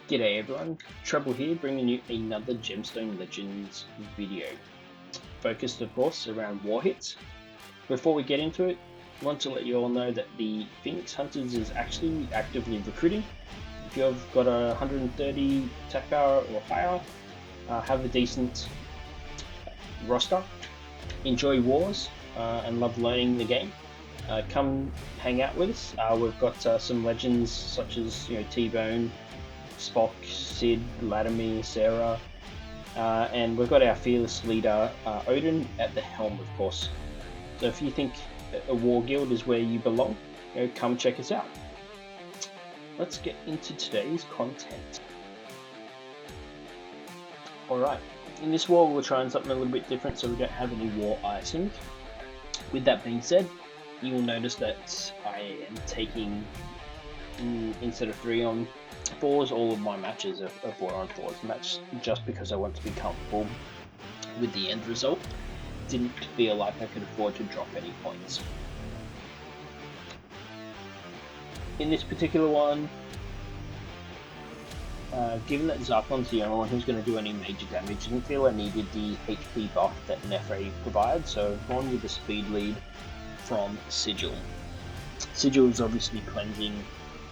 G'day everyone, Trouble here, bringing you another Gemstone Legends video, focused of course around war hits. Before we get into it, I want to let you all know that the Phoenix Hunters is actually actively recruiting. If you've got a 130 attack power or higher, have a decent roster, enjoy wars, and love learning the game, come hang out with us. We've got some legends such as T-Bone, Spock, Sid, Latimer, Sarah, and we've got our fearless leader Odin at the helm, of course. So if you think a war guild is where you belong, come check us out. Let's get into today's content. Alright, in this war we're trying something a little bit different, so we don't have any war icing. With that being said, you will notice that I am taking, instead of 3-on-4s, all of my matches are 4-on-4s, and that's just because I want to be comfortable with the end result. Didn't feel like I could afford to drop any points. In this particular one, given that Zarkon's the only one who's going to do any major damage, didn't feel I needed the HP buff that Nefre provides, so I've gone with the speed lead from Sigil. Sigil is obviously cleansing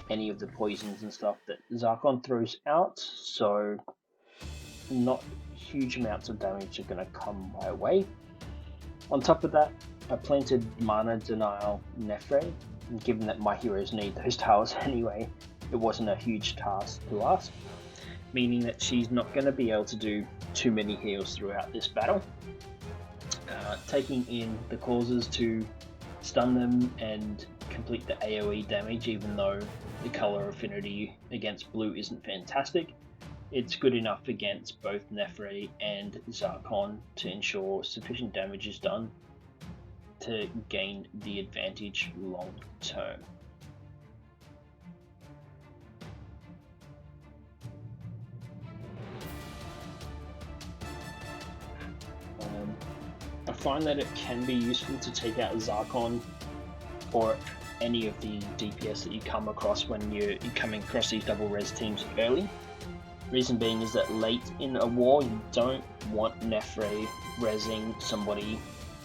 any of the poisons and stuff that Zarkon throws out, so not huge amounts of damage are going to come my way. On top of that, I planted Mana Denial Nefre, and given that my heroes need those towers anyway, it wasn't a huge task to ask, meaning that she's not going to be able to do too many heals throughout this battle. Taking in the causes to stun them and complete the AoE damage, even though the color affinity against blue isn't fantastic, it's good enough against both Nefre and Zarkon to ensure sufficient damage is done to gain the advantage long term. I find that it can be useful to take out Zarkon or any of the DPS that you come across when you're coming across these double res teams early. Reason being is that late in a war you don't want Nefre resing somebody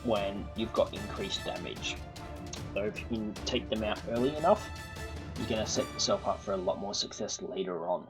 when you've got increased damage. So if you can take them out early enough, you're going to set yourself up for a lot more success later on.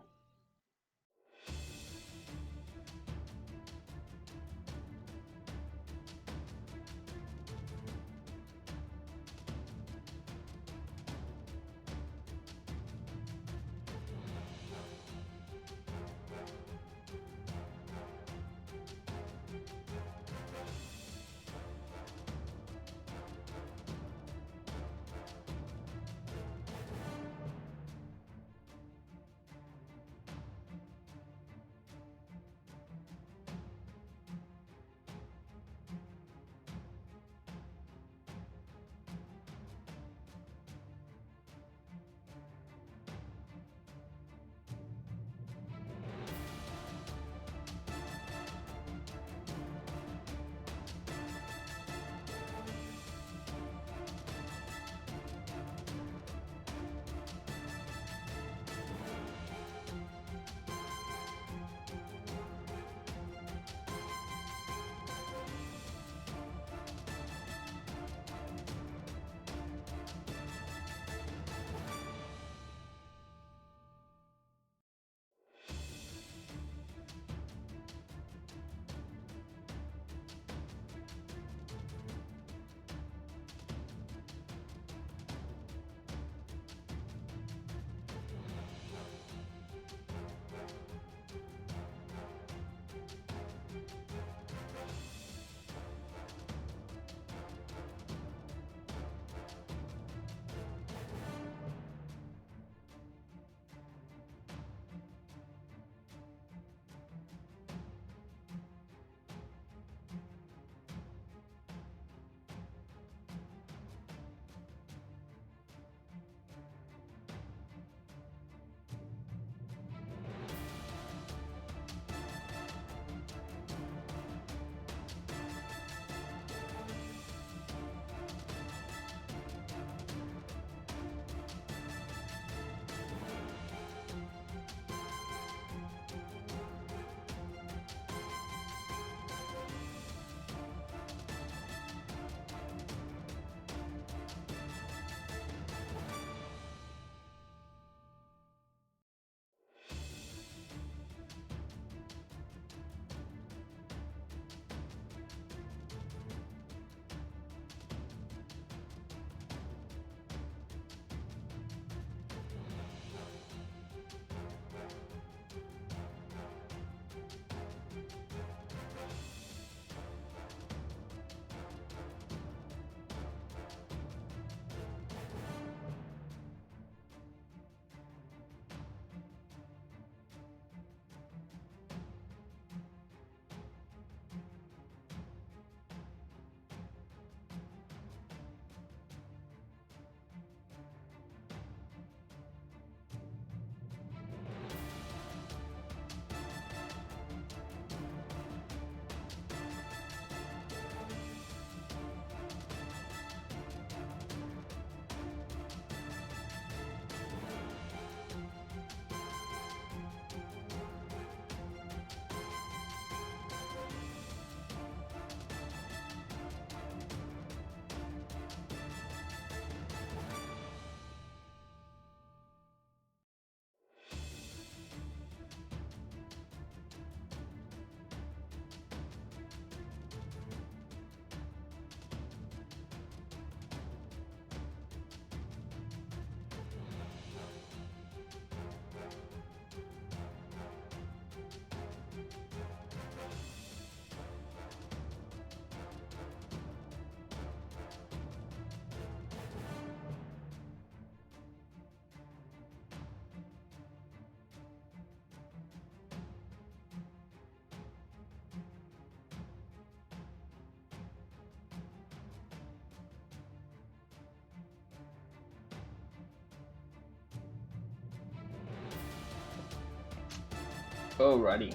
Alrighty.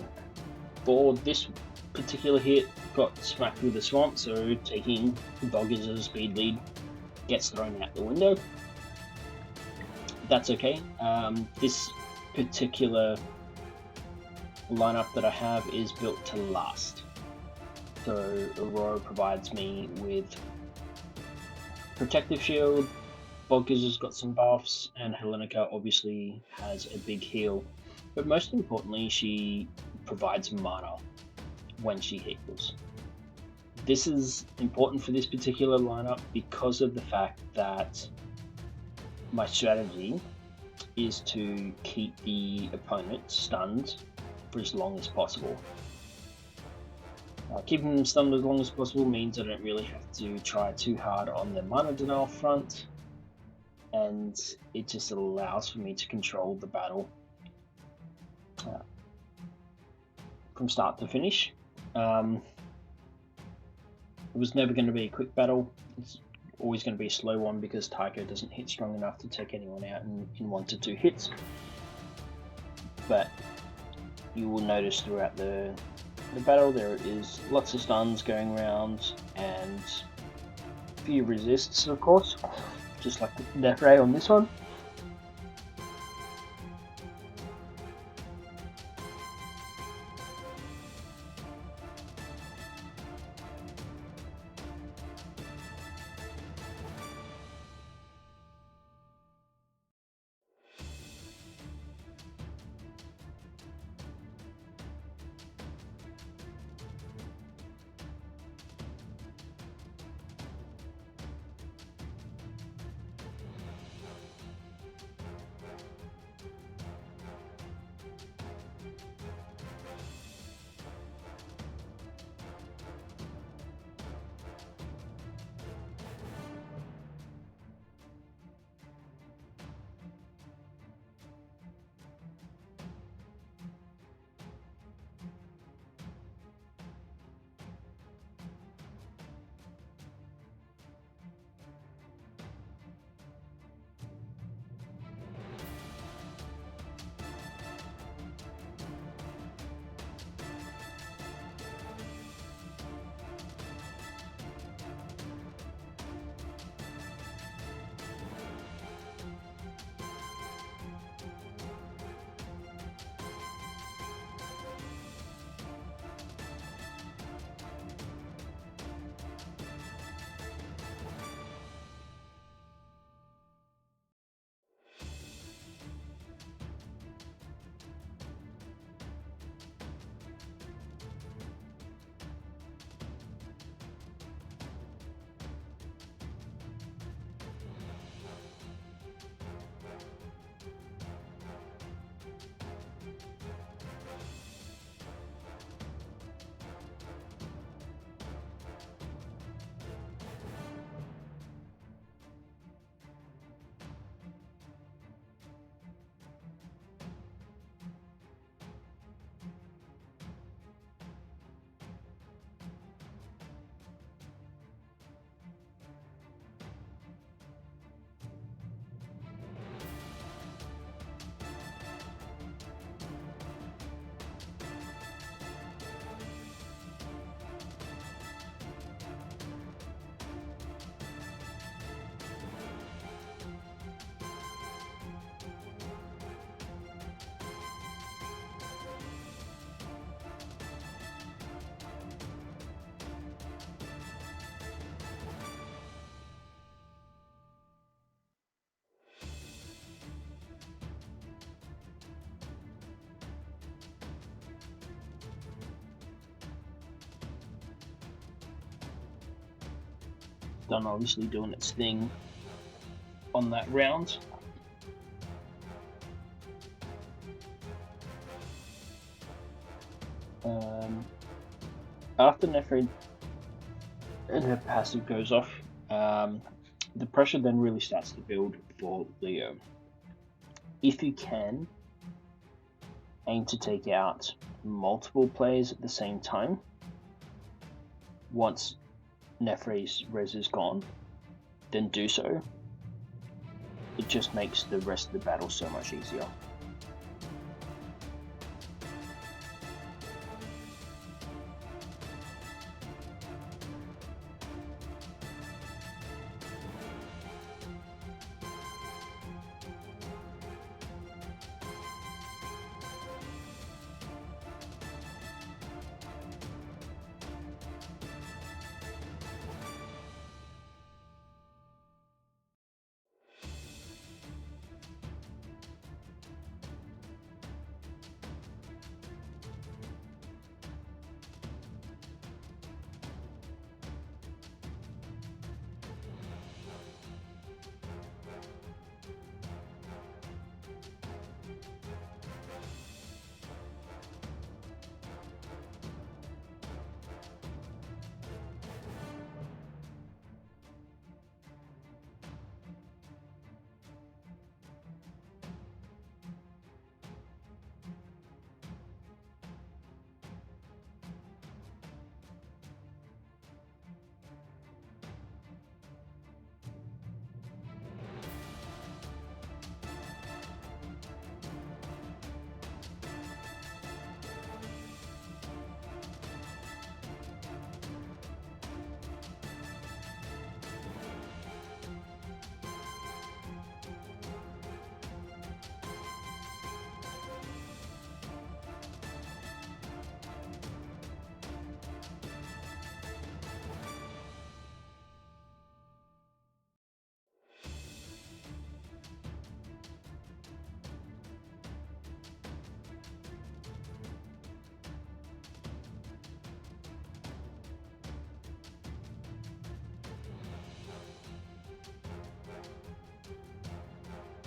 For this particular hit, got smacked with the swamp, so taking Boggers as a speed lead gets thrown out the window. That's okay. This particular lineup that I have is built to last. So Aurora provides me with Protective Shield, Boggers has got some buffs, and Helenica obviously has a big heal. But most importantly, she provides mana when she heals. This is important for this particular lineup because of the fact that my strategy is to keep the opponent stunned for as long as possible. Keeping them stunned as long as possible means I don't really have to try too hard on the mana denial front, and it just allows for me to control the battle from start to finish. It was never going to be a quick battle. It's always going to be a slow one because Tycho doesn't hit strong enough to take anyone out in 1 to 2 hits. But you will notice throughout the battle there is lots of stuns going around and a few resists, of course, just like the Death Ray on this one. Done obviously doing its thing on that round. After Nefrid and her passive goes off, the pressure then really starts to build for Leo. If you can, aim to take out multiple players at the same time. Once Nefre's res is gone, then do so. It just makes the rest of the battle so much easier.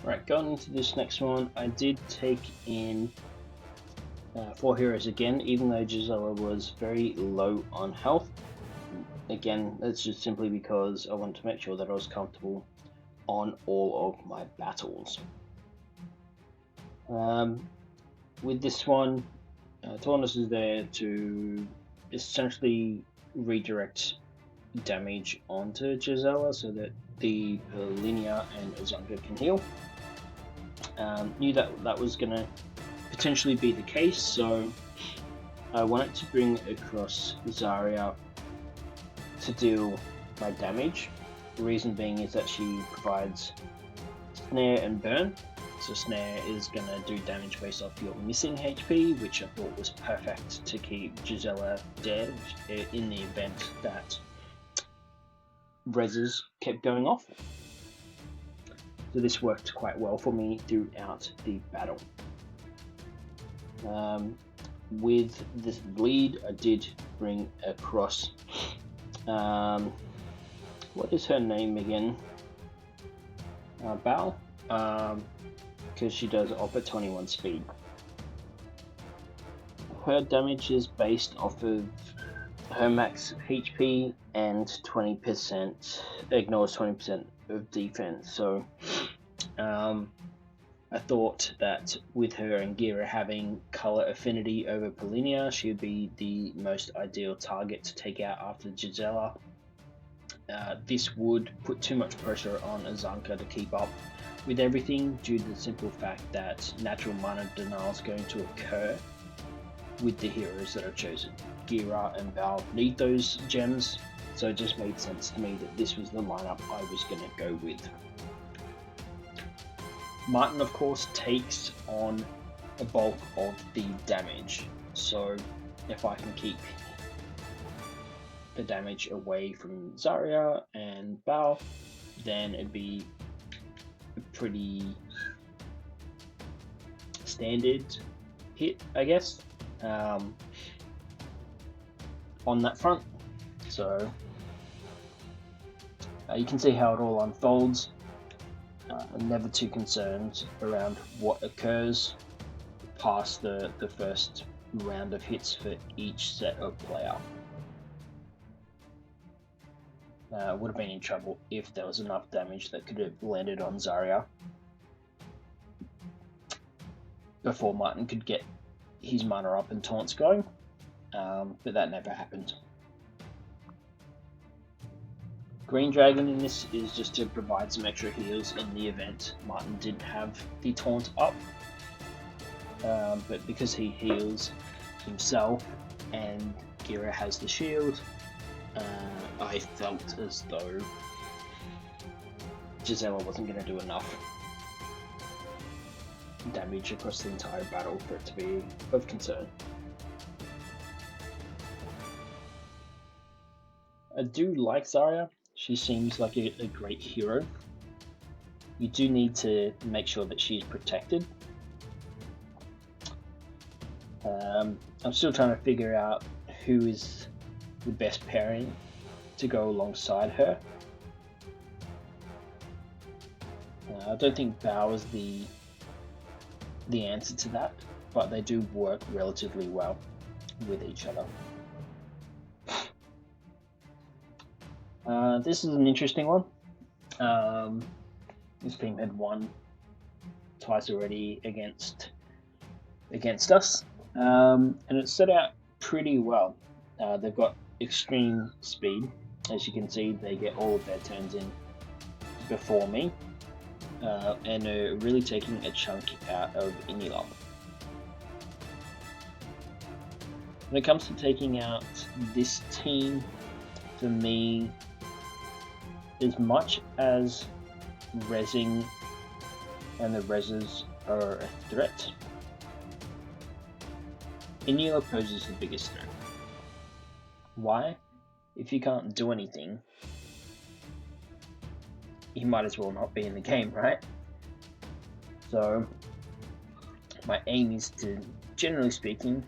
Right, going into this next one, I did take in 4 heroes again, even though Gisela was very low on health. Again, that's just simply because I wanted to make sure that I was comfortable on all of my battles. With this one, Taunus is there to essentially redirect damage onto Gisela so that the Linnea and Azunga can heal. Knew that was going to potentially be the case, so I wanted to bring across Zarya to deal my damage. The reason being is that she provides snare and burn. So snare is going to do damage based off your missing HP, which I thought was perfect to keep Gisela dead in the event that reses kept going off. So this worked quite well for me throughout the battle. With this bleed, I did bring across, what is her name again? Bao, because she does offer 21 speed. Her damage is based off of her max HP and 20% ignores 20% of defense. So I thought that with her and Gira having color affinity over Polinia, she would be the most ideal target to take out after Gisela. This would put too much pressure on Azunka to keep up with everything due to the simple fact that natural mana denial is going to occur with the heroes that are chosen. Gira and Bao need those gems, so it just made sense to me that this was the lineup I was going to go with. Martin, of course, takes on a bulk of the damage, so if I can keep the damage away from Zarya and Bao, then it'd be a pretty standard hit, I guess, on that front. So you can see how it all unfolds. I'm never too concerned around what occurs past the first round of hits for each set of player. Would have been in trouble if there was enough damage that could have landed on Zarya before Martin could get his mana up and taunts going, but that never happened. Green Dragon in this is just to provide some extra heals in the event Martin didn't have the taunt up, but because he heals himself and Gira has the shield, I felt as though Gisela wasn't going to do enough damage across the entire battle for it to be of concern. I do like Zarya. She seems like a great hero. You do need to make sure that she's protected. I'm still trying to figure out who is the best pairing to go alongside her. I don't think Bao is the answer to that, but they do work relatively well with each other. This is an interesting one. This team had won twice already against us, and it set out pretty well. They've got extreme speed. As you can see, they get all of their turns in before me, and are really taking a chunk out of Inilop. When it comes to taking out this team, for me, as much as resing and the reses are a threat, Inila poses the biggest threat. Why? If you can't do anything, you might as well not be in the game, right? So my aim is to, generally speaking,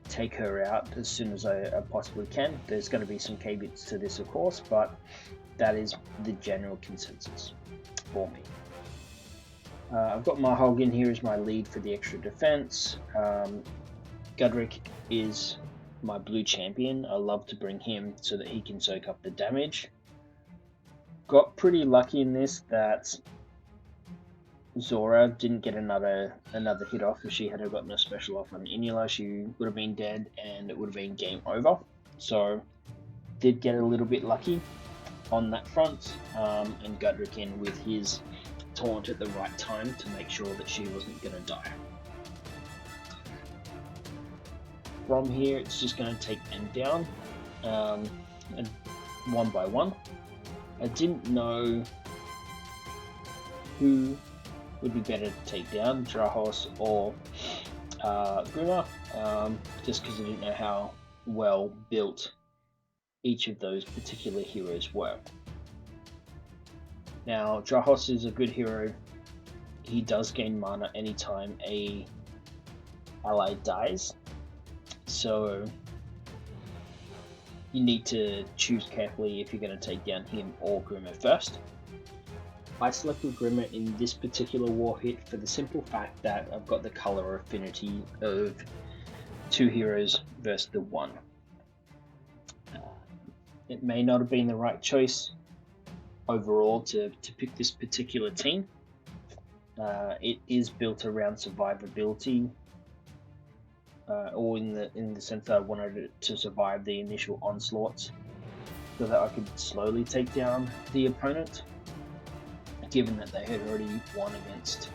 take her out as soon as I possibly can. There's going to be some caveats to this, of course, but that is the general consensus for me. I've got Mahog in here as my lead for the extra defense. Gudrick is my blue champion. I love to bring him so that he can soak up the damage. Got pretty lucky in this that Zora didn't get another hit off. If she had gotten a special off on Inula, she would have been dead and it would have been game over. So did get a little bit lucky on that front, and Gudrick in with his taunt at the right time to make sure that she wasn't going to die. From here, it's just going to take them down, and one by one. I didn't know who would be better to take down, Drahos or Grima, just because I didn't know how well built each of those particular heroes were. Now, Drahos is a good hero. He does gain mana anytime a ally dies, so you need to choose carefully if you're going to take down him or Grima first. I selected Grima in this particular war hit for the simple fact that I've got the color affinity of 2 heroes versus the 1. It may not have been the right choice overall to pick this particular team. It is built around survivability, or in the sense that I wanted it to survive the initial onslaughts so that I could slowly take down the opponent, given that they had already won against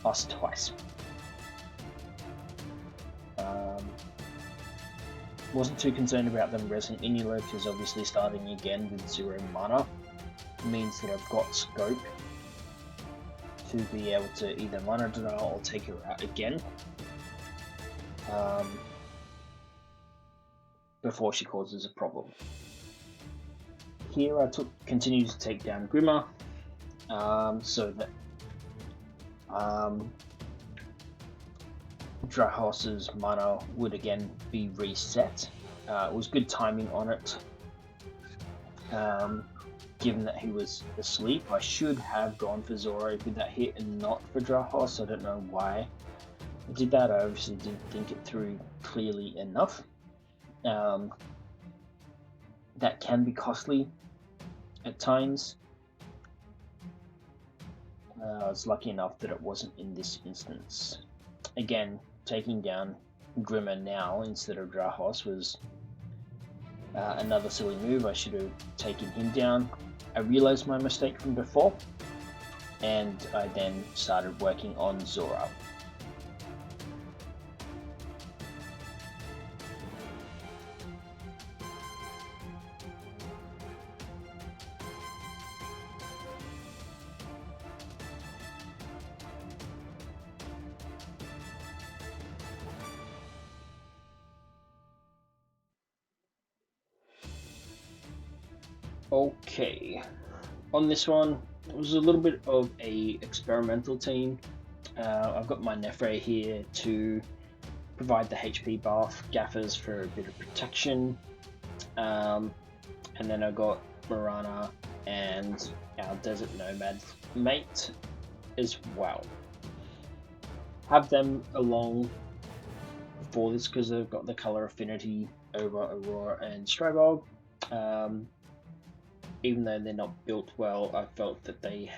us twice. Wasn't too concerned about them resing Inula, because obviously starting again with 0 mana means that I've got scope to be able to either mana denial or take her out again before she causes a problem. Here I continued to take down Grima, so that Drahos's mana would again be reset. It was good timing on it, given that he was asleep. I should have gone for Zora with that hit and not for Drahos. I don't know why I did that. I obviously didn't think it through clearly enough. That can be costly at times. I was lucky enough that it wasn't in this instance. Again, taking down Grima now instead of Drahos was another silly move. I should have taken him down. I realized my mistake from before, and I then started working on Zora. Okay, on this one, it was a little bit of a experimental team. I've got my Nefre here to provide the HP buff, Gaffers for a bit of protection, and then I got Marana and our Desert Nomad mate as well. Have them along for this because they've got the color affinity over Aurora and Strybog. Even though they're not built well, I felt that they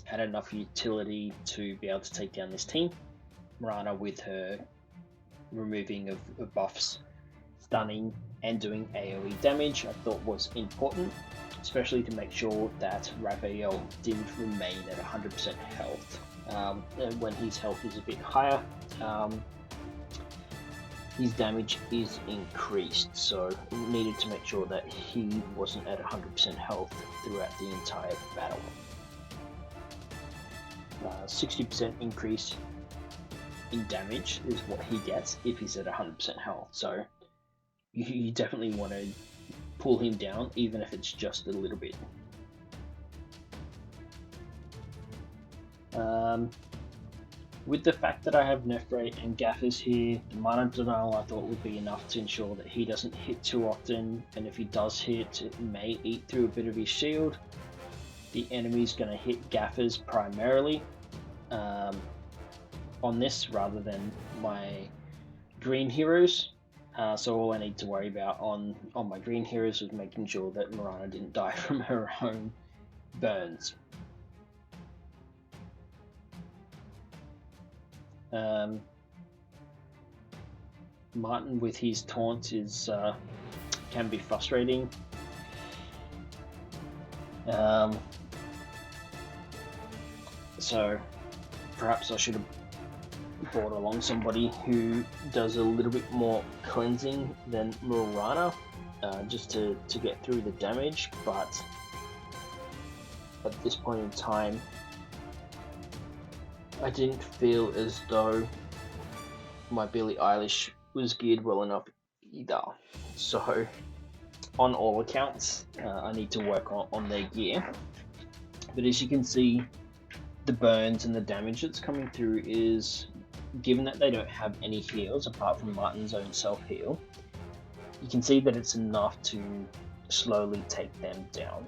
had enough utility to be able to take down this team. Marana with her removing of buffs, stunning, and doing AoE damage I thought was important, especially to make sure that Raphael did remain at 100% health. When his health is a bit higher, his damage is increased, so needed to make sure that he wasn't at 100% health throughout the entire battle. 60% increase in damage is what he gets if he's at 100% health, so you definitely want to pull him down, even if it's just a little bit. With the fact that I have Nefre and Gaffers here, the mana denial I thought would be enough to ensure that he doesn't hit too often, and if he does hit, it may eat through a bit of his shield. The enemy's going to hit Gaffers primarily, on this rather than my green heroes. So all I need to worry about on my green heroes was making sure that Mirana didn't die from her own burns. Martin with his taunt is can be frustrating. So perhaps I should have brought along somebody who does a little bit more cleansing than Mirana, just to get through the damage, but at this point in time I didn't feel as though my Billie Eilish was geared well enough either. So on all accounts, I need to work on their gear. But as you can see, the burns and the damage that's coming through is, given that they don't have any heals apart from Martin's own self-heal, you can see that it's enough to slowly take them down.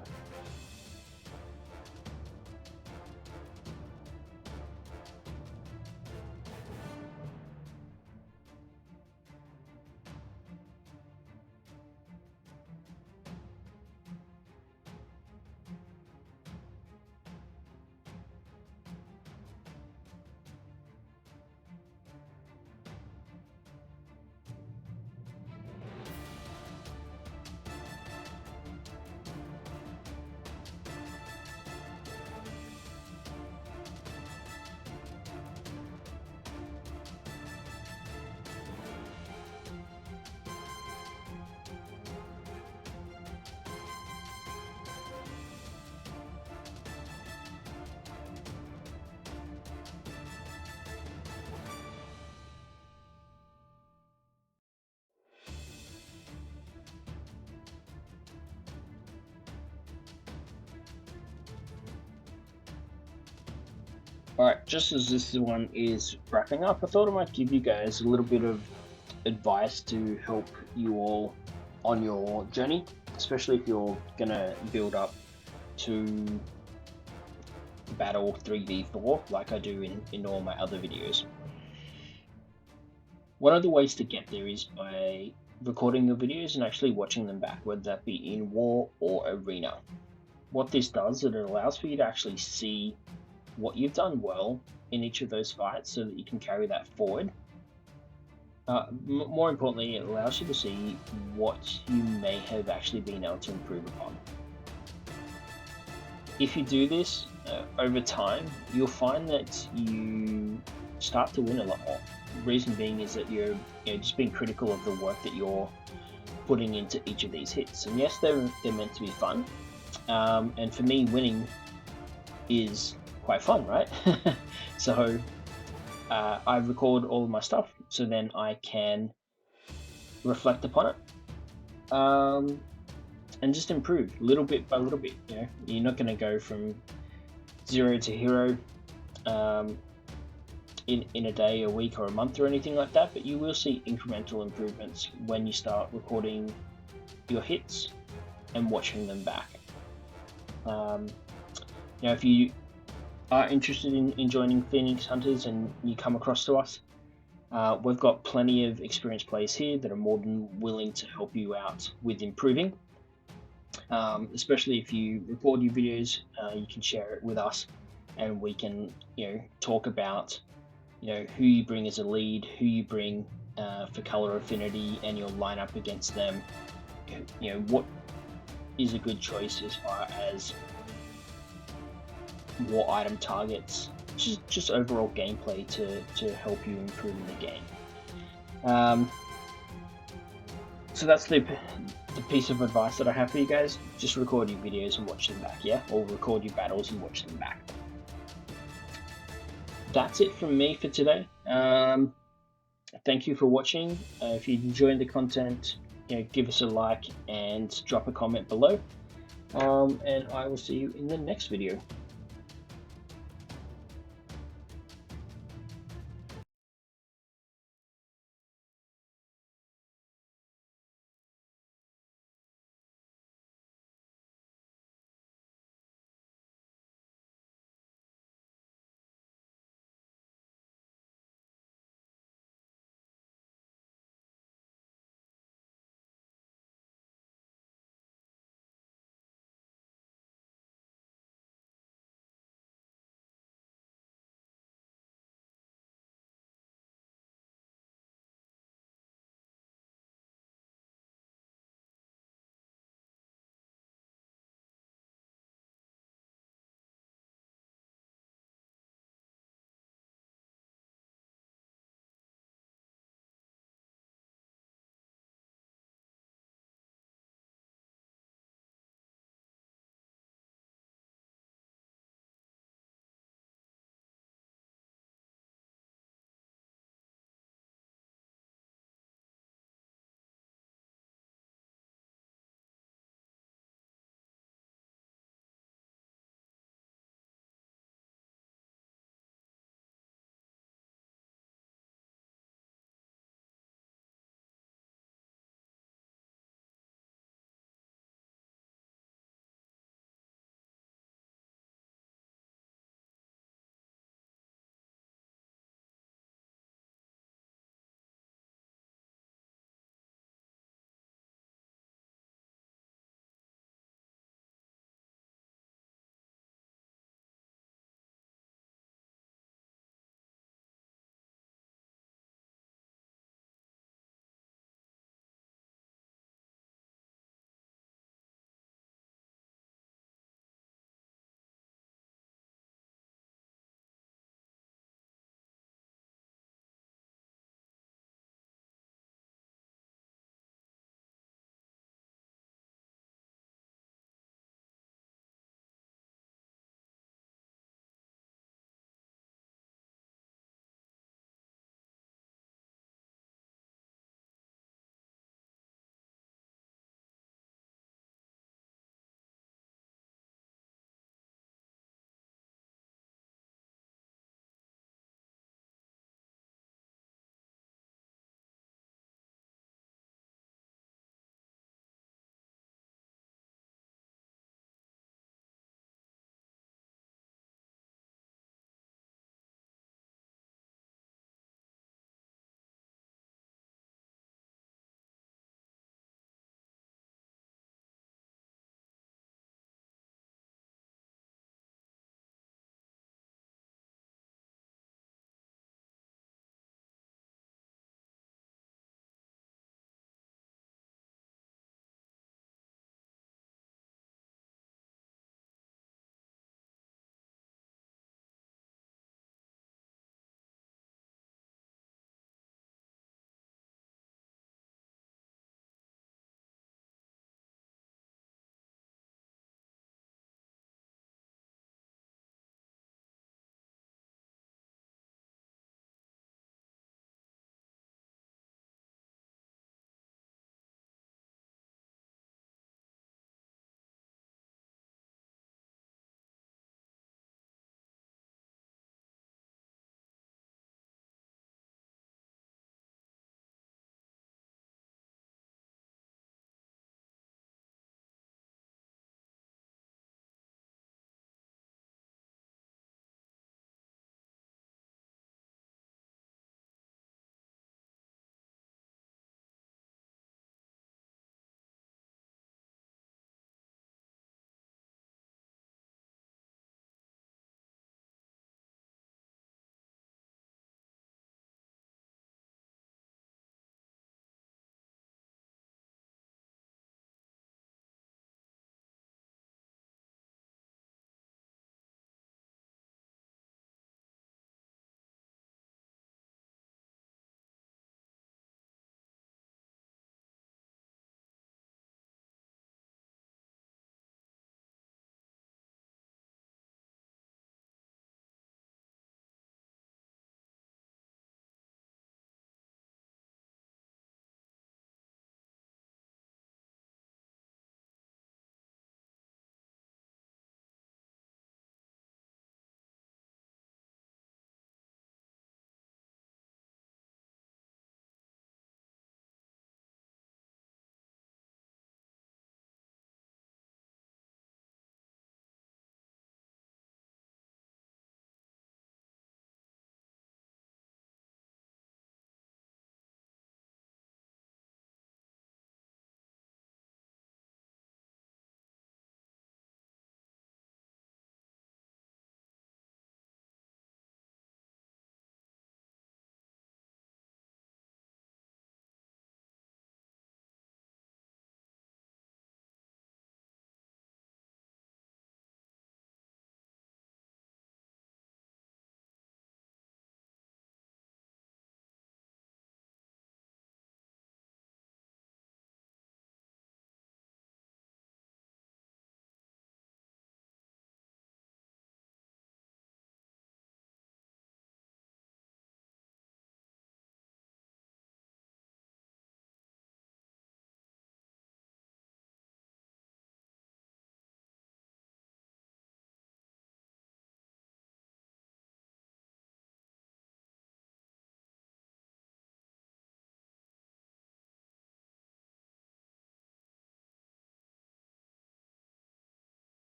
Alright, just as this one is wrapping up, I thought I might give you guys a little bit of advice to help you all on your journey, especially if you're gonna build up to battle 3v4 like I do in all my other videos. One of the ways to get there is by recording your videos and actually watching them back, whether that be in war or arena. What this does, it allows for you to actually see what you've done well in each of those fights so that you can carry that forward. More importantly, it allows you to see what you may have actually been able to improve upon. If you do this over time, you'll find that you start to win a lot more. The reason being is that you're just being critical of the work that you're putting into each of these hits. And yes, they're meant to be fun. And for me, winning is quite fun, right? So I record all of my stuff so then I can reflect upon it and just improve little bit by little bit. You're not going to go from 0 to hero in a day, a week, or a month or anything like that, but you will see incremental improvements when you start recording your hits and watching them back. If you are interested in joining Phoenix Hunters and you come across to us, we've got plenty of experienced players here that are more than willing to help you out with improving. Especially if you record your videos, you can share it with us and we can talk about who you bring as a lead, who you bring for color affinity, and your lineup against them. What is a good choice as far as war item targets, just overall gameplay to help you improve in the game. So that's the piece of advice that I have for you guys. Just record your videos and watch them back, or record your battles and watch them back. That's it from me for today. Thank you for watching. If you enjoyed the content, give us a like and drop a comment below. And I will see you in the next video.